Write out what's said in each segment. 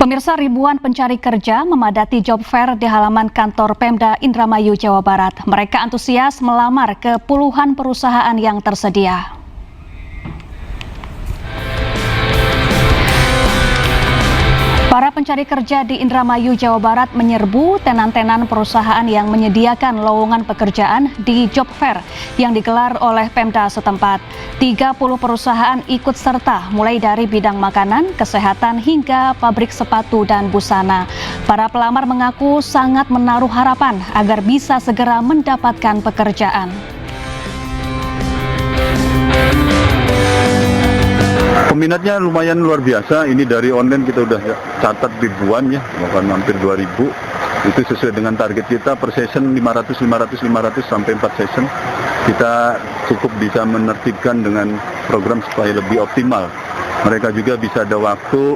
Pemirsa, ribuan pencari kerja memadati job fair di halaman kantor Pemda Indramayu, Jawa Barat. Mereka antusias melamar ke puluhan perusahaan yang tersedia. Para pencari kerja di Indramayu, Jawa Barat menyerbu tenan-tenan perusahaan yang menyediakan lowongan pekerjaan di job fair yang digelar oleh Pemda setempat. 30 perusahaan ikut serta mulai dari bidang makanan, kesehatan hingga pabrik sepatu dan busana. Para pelamar mengaku sangat menaruh harapan agar bisa segera mendapatkan pekerjaan. Peminatnya lumayan luar biasa. Ini dari online kita udah catat ribuan ya, bahkan hampir 2000. Itu sesuai dengan target kita per session 500 sampai 4 session. Kita cukup bisa menertibkan dengan program supaya lebih optimal. Mereka juga bisa ada waktu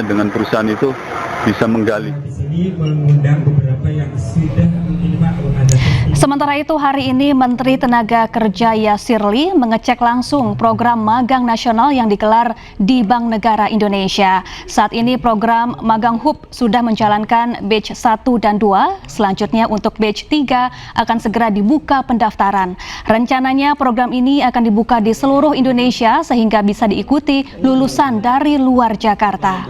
dengan perusahaan itu bisa menggali. Di sini mengundang beberapa yang sudah menerima Sementara itu, hari ini Menteri Tenaga Kerja Yasirli mengecek langsung program magang nasional yang digelar di Bank Negara Indonesia. Saat ini program Magang Hub sudah menjalankan batch 1 dan 2. Selanjutnya untuk batch 3 akan segera dibuka pendaftaran. Rencananya program ini akan dibuka di seluruh Indonesia sehingga bisa diikuti lulusan dari luar Jakarta.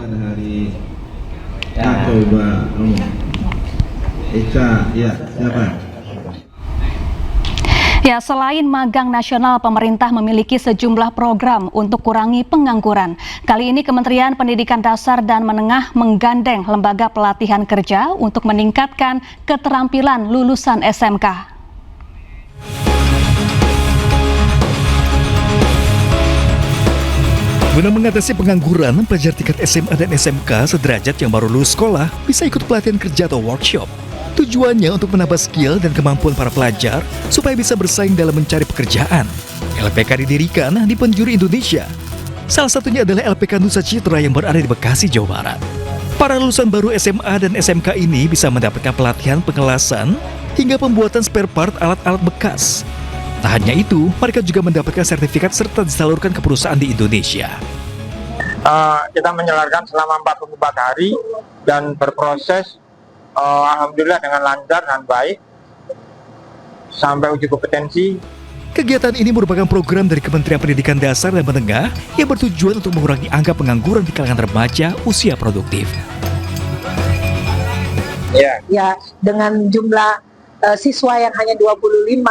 Ya, selain magang nasional, pemerintah memiliki sejumlah program untuk kurangi pengangguran. Kali ini Kementerian Pendidikan Dasar dan Menengah menggandeng lembaga pelatihan kerja untuk meningkatkan keterampilan lulusan SMK. Guna mengatasi pengangguran, pelajar tingkat SMA dan SMK sederajat yang baru lulus sekolah bisa ikut pelatihan kerja atau workshop. Tujuannya untuk menambah skill dan kemampuan para pelajar supaya bisa bersaing dalam mencari pekerjaan. LPK didirikan di penjuru Indonesia. Salah satunya adalah LPK Nusa Citra yang berada di Bekasi, Jawa Barat. Para lulusan baru SMA dan SMK ini bisa mendapatkan pelatihan pengelasan hingga pembuatan spare part alat-alat bekas. Tak hanya itu, mereka juga mendapatkan sertifikat serta disalurkan ke perusahaan di Indonesia. Kita menjalankan selama 44 hari dan berproses alhamdulillah dengan lancar dan baik sampai uji kompetensi. Kegiatan ini merupakan program dari Kementerian Pendidikan Dasar dan Menengah yang bertujuan untuk mengurangi angka pengangguran di kalangan remaja usia produktif. Ya, dengan jumlah siswa yang hanya 25,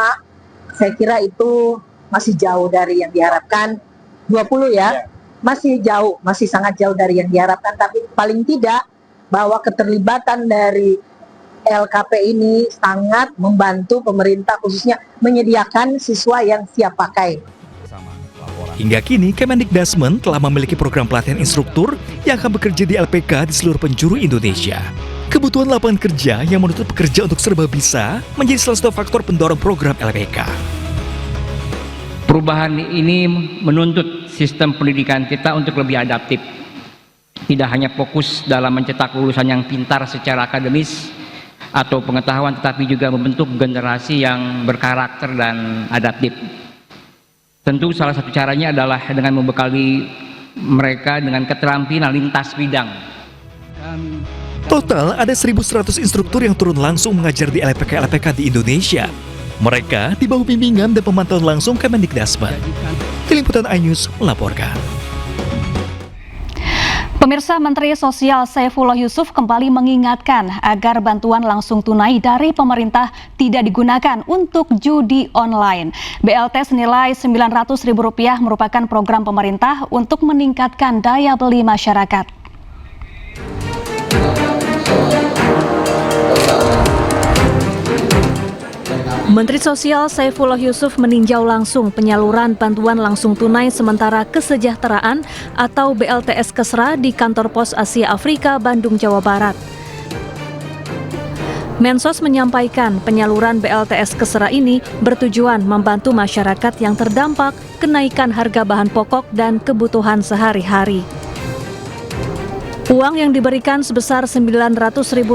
saya kira itu masih jauh dari yang diharapkan. 20 ya, masih jauh, masih sangat jauh dari yang diharapkan, tapi paling tidak bahwa keterlibatan dari LKP ini sangat membantu pemerintah khususnya menyediakan siswa yang siap pakai. Hingga kini, Kemendikbudrismen telah memiliki program pelatihan instruktur yang akan bekerja di LPK di seluruh penjuru Indonesia. Kebutuhan lapangan kerja yang menuntut pekerja untuk serba bisa menjadi salah satu faktor pendorong program LPK. Perubahan ini menuntut sistem pendidikan kita untuk lebih adaptif. Tidak hanya fokus dalam mencetak lulusan yang pintar secara akademis atau pengetahuan, tetapi juga membentuk generasi yang berkarakter dan adaptif. Tentu salah satu caranya adalah dengan membekali mereka dengan keterampilan lintas bidang. Total ada 1.100 instruktur yang turun langsung mengajar di LPK-LPK di Indonesia. Mereka di bawah bimbingan dan pemantauan langsung Kemendikbudrismen. Tim Liputan iNews melaporkan. Pemirsa, Menteri Sosial Saifullah Yusuf kembali mengingatkan agar bantuan langsung tunai dari pemerintah tidak digunakan untuk judi online. BLT senilai Rp900.000 merupakan program pemerintah untuk meningkatkan daya beli masyarakat. Menteri Sosial Saifullah Yusuf meninjau langsung penyaluran bantuan langsung tunai sementara kesejahteraan atau BLTS Kesra di kantor Pos Asia Afrika, Bandung, Jawa Barat. Mensos menyampaikan penyaluran BLTS Kesra ini bertujuan membantu masyarakat yang terdampak kenaikan harga bahan pokok dan kebutuhan sehari-hari. Uang yang diberikan sebesar Rp900.000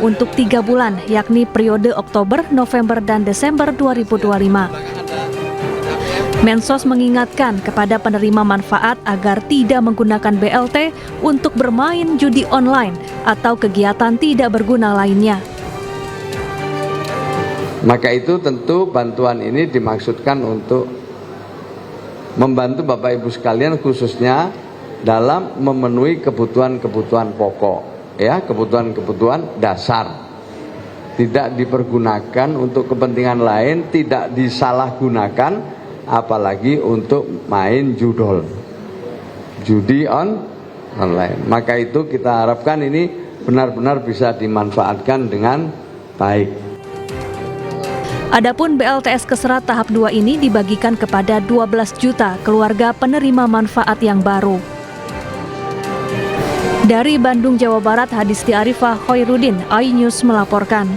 untuk 3 bulan, yakni periode Oktober, November, dan Desember 2025. Mensos mengingatkan kepada penerima manfaat agar tidak menggunakan BLT untuk bermain judi online atau kegiatan tidak berguna lainnya. Maka itu tentu bantuan ini dimaksudkan untuk membantu Bapak Ibu sekalian khususnya dalam memenuhi kebutuhan-kebutuhan pokok, ya, kebutuhan-kebutuhan dasar. Tidak dipergunakan untuk kepentingan lain, tidak disalahgunakan, apalagi untuk main judi online. Maka itu kita harapkan ini benar-benar bisa dimanfaatkan dengan baik. Adapun BLTS Keserat tahap 2 ini dibagikan kepada 12 juta keluarga penerima manfaat yang baru. Dari Bandung, Jawa Barat, Hadisti Arifah Khairuddin, iNews melaporkan.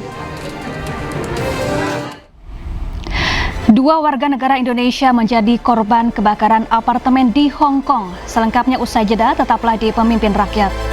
2 warga negara Indonesia menjadi korban kebakaran apartemen di Hong Kong. Selengkapnya usai jeda, tetaplah di Pemimpin Rakyat.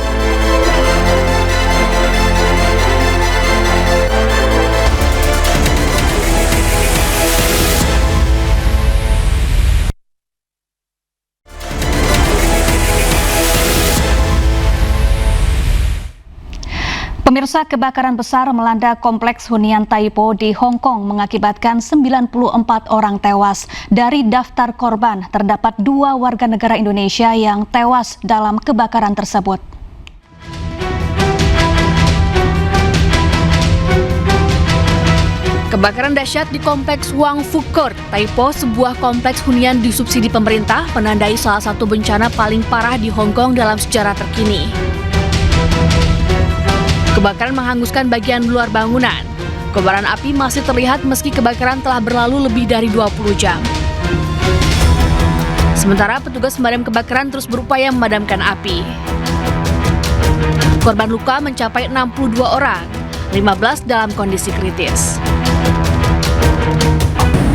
Pemirsa, kebakaran besar melanda kompleks hunian Taipo di Hong Kong mengakibatkan 94 orang tewas. Dari daftar korban, terdapat 2 warga negara Indonesia yang tewas dalam kebakaran tersebut. Kebakaran dahsyat di kompleks Wang Fu Court, Taipo, sebuah kompleks hunian disubsidi pemerintah, menandai salah satu bencana paling parah di Hong Kong dalam sejarah terkini. Kebakaran menghanguskan bagian luar bangunan. Kobaran api masih terlihat meski kebakaran telah berlalu lebih dari 20 jam. Sementara petugas pemadam kebakaran terus berupaya memadamkan api. Korban luka mencapai 62 orang, 15 dalam kondisi kritis.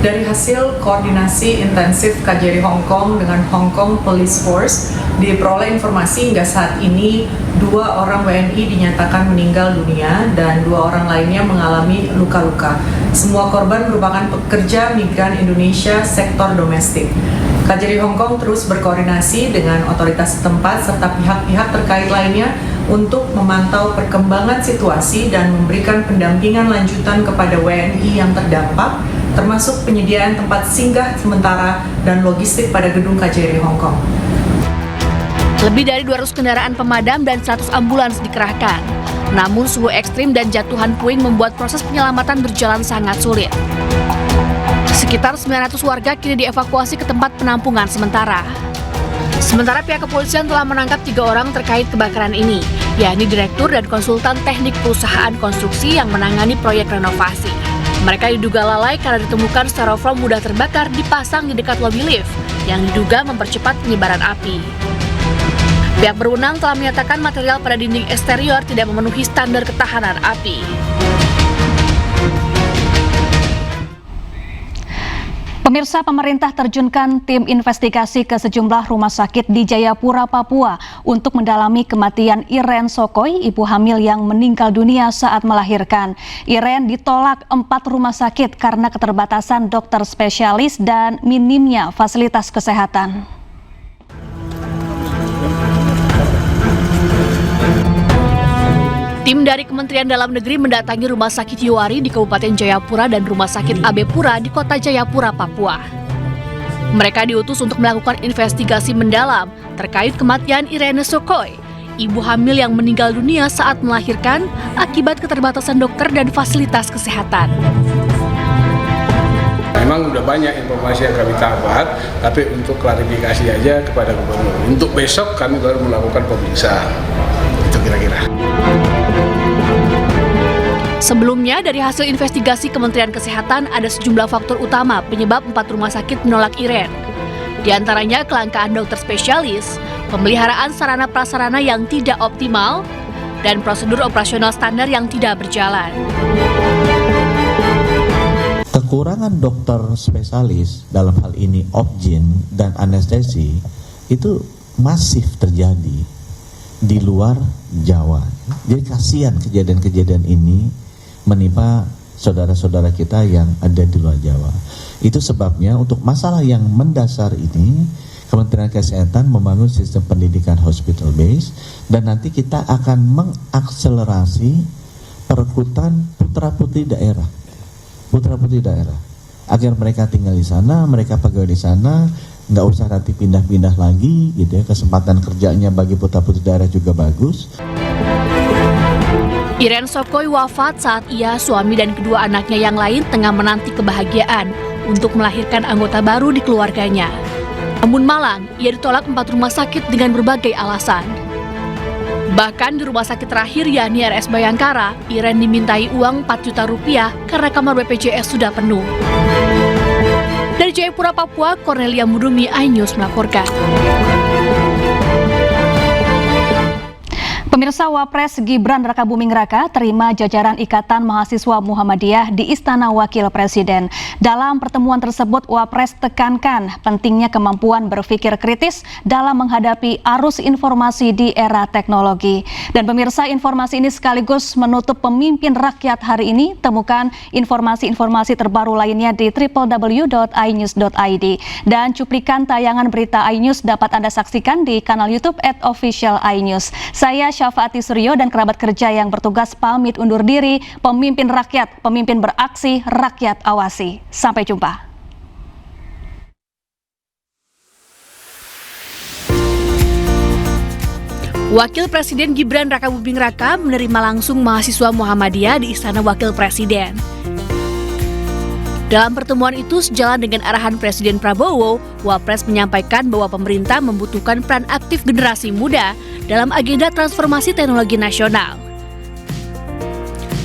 Dari hasil koordinasi intensif KJRI Hong Kong dengan Hong Kong Police Force, diperoleh informasi hingga saat ini 2 orang WNI dinyatakan meninggal dunia dan 2 orang lainnya mengalami luka-luka. Semua korban merupakan pekerja migran Indonesia sektor domestik. KJRI Hong Kong terus berkoordinasi dengan otoritas setempat serta pihak-pihak terkait lainnya untuk memantau perkembangan situasi dan memberikan pendampingan lanjutan kepada WNI yang terdampak, termasuk penyediaan tempat singgah sementara dan logistik pada gedung KJRI Hong Kong. Lebih dari 200 kendaraan pemadam dan 100 ambulans dikerahkan. Namun suhu ekstrim dan jatuhan puing membuat proses penyelamatan berjalan sangat sulit. Sekitar 900 warga kini dievakuasi ke tempat penampungan sementara. Sementara pihak kepolisian telah menangkap 3 orang terkait kebakaran ini, yakni direktur dan konsultan teknik perusahaan konstruksi yang menangani proyek renovasi. Mereka diduga lalai karena ditemukan styrofoam mudah terbakar dipasang di dekat lobi lift yang diduga mempercepat penyebaran api. Pihak berwenang telah menyatakan material pada dinding eksterior tidak memenuhi standar ketahanan api. Pemirsa, pemerintah terjunkan tim investigasi ke sejumlah rumah sakit di Jayapura, Papua untuk mendalami kematian Iren Sokoy, ibu hamil yang meninggal dunia saat melahirkan. Iren ditolak 4 rumah sakit karena keterbatasan dokter spesialis dan minimnya fasilitas kesehatan. Tim dari Kementerian Dalam Negeri mendatangi Rumah Sakit Yuwari di Kabupaten Jayapura dan Rumah Sakit AB Pura di Kota Jayapura, Papua. Mereka diutus untuk melakukan investigasi mendalam terkait kematian Irene Sokoy, ibu hamil yang meninggal dunia saat melahirkan akibat keterbatasan dokter dan fasilitas kesehatan. Memang udah banyak informasi yang kami dapat, tapi untuk klarifikasi aja kepada gubernur. Untuk besok kami baru melakukan pemeriksaan. Itu kira-kira. Sebelumnya, dari hasil investigasi Kementerian Kesehatan ada sejumlah faktor utama penyebab 4 rumah sakit menolak Iren. Di antaranya kelangkaan dokter spesialis, pemeliharaan sarana prasarana yang tidak optimal, dan prosedur operasional standar yang tidak berjalan. Kekurangan dokter spesialis dalam hal ini obgyn dan anestesi itu masif terjadi di luar Jawa. Jadi kasihan kejadian-kejadian ini menimpa saudara-saudara kita yang ada di luar Jawa. Itu sebabnya untuk masalah yang mendasar ini, Kementerian Kesehatan membangun sistem pendidikan hospital base, dan nanti kita akan mengakselerasi perekrutan putra-putri daerah, agar mereka tinggal di sana, mereka pegawai di sana, nggak usah nanti pindah-pindah lagi, gitu ya. Kesempatan kerjanya bagi putra-putri daerah juga bagus. Iren Sokoi wafat saat ia, suami dan kedua anaknya yang lain tengah menanti kebahagiaan untuk melahirkan anggota baru di keluarganya. Namun malang, ia ditolak 4 rumah sakit dengan berbagai alasan. Bahkan di rumah sakit terakhir yakni RS Bayangkara, Iren dimintai uang 4 juta rupiah karena kamar BPJS sudah penuh. Dari Jayapura, Papua, Cornelia Mudumi, iNews melaporkan. Pemirsa, Wapres Gibran Rakabuming Raka terima jajaran Ikatan Mahasiswa Muhammadiyah di Istana Wakil Presiden. Dalam pertemuan tersebut, Wapres tekankan pentingnya kemampuan berpikir kritis dalam menghadapi arus informasi di era teknologi. Dan pemirsa, informasi ini sekaligus menutup Pemimpin Rakyat hari ini. Temukan informasi-informasi terbaru lainnya di www.inews.id. Dan cuplikan tayangan berita iNews dapat Anda saksikan di kanal YouTube @official_inews. Saya Syafaati Suryo dan kerabat kerja yang bertugas pamit undur diri. Pemimpin rakyat, pemimpin beraksi, rakyat awasi. Sampai jumpa. Wakil Presiden Gibran Rakabuming Raka menerima langsung mahasiswa Muhammadiyah di Istana Wakil Presiden. Dalam pertemuan itu, sejalan dengan arahan Presiden Prabowo, Wapres menyampaikan bahwa pemerintah membutuhkan peran aktif generasi muda dalam agenda transformasi teknologi nasional.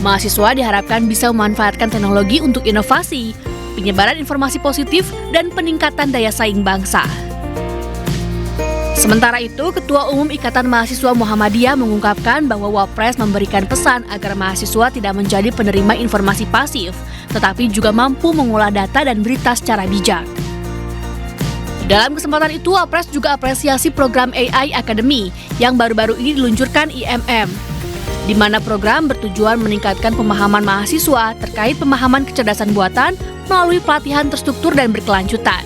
Mahasiswa diharapkan bisa memanfaatkan teknologi untuk inovasi, penyebaran informasi positif, dan peningkatan daya saing bangsa. Sementara itu, Ketua Umum Ikatan Mahasiswa Muhammadiyah mengungkapkan bahwa Wapres memberikan pesan agar mahasiswa tidak menjadi penerima informasi pasif, tetapi juga mampu mengolah data dan berita secara bijak. Dalam kesempatan itu, Wapres juga apresiasi program AI Academy yang baru-baru ini diluncurkan IMM, di mana program bertujuan meningkatkan pemahaman mahasiswa terkait pemahaman kecerdasan buatan melalui pelatihan terstruktur dan berkelanjutan.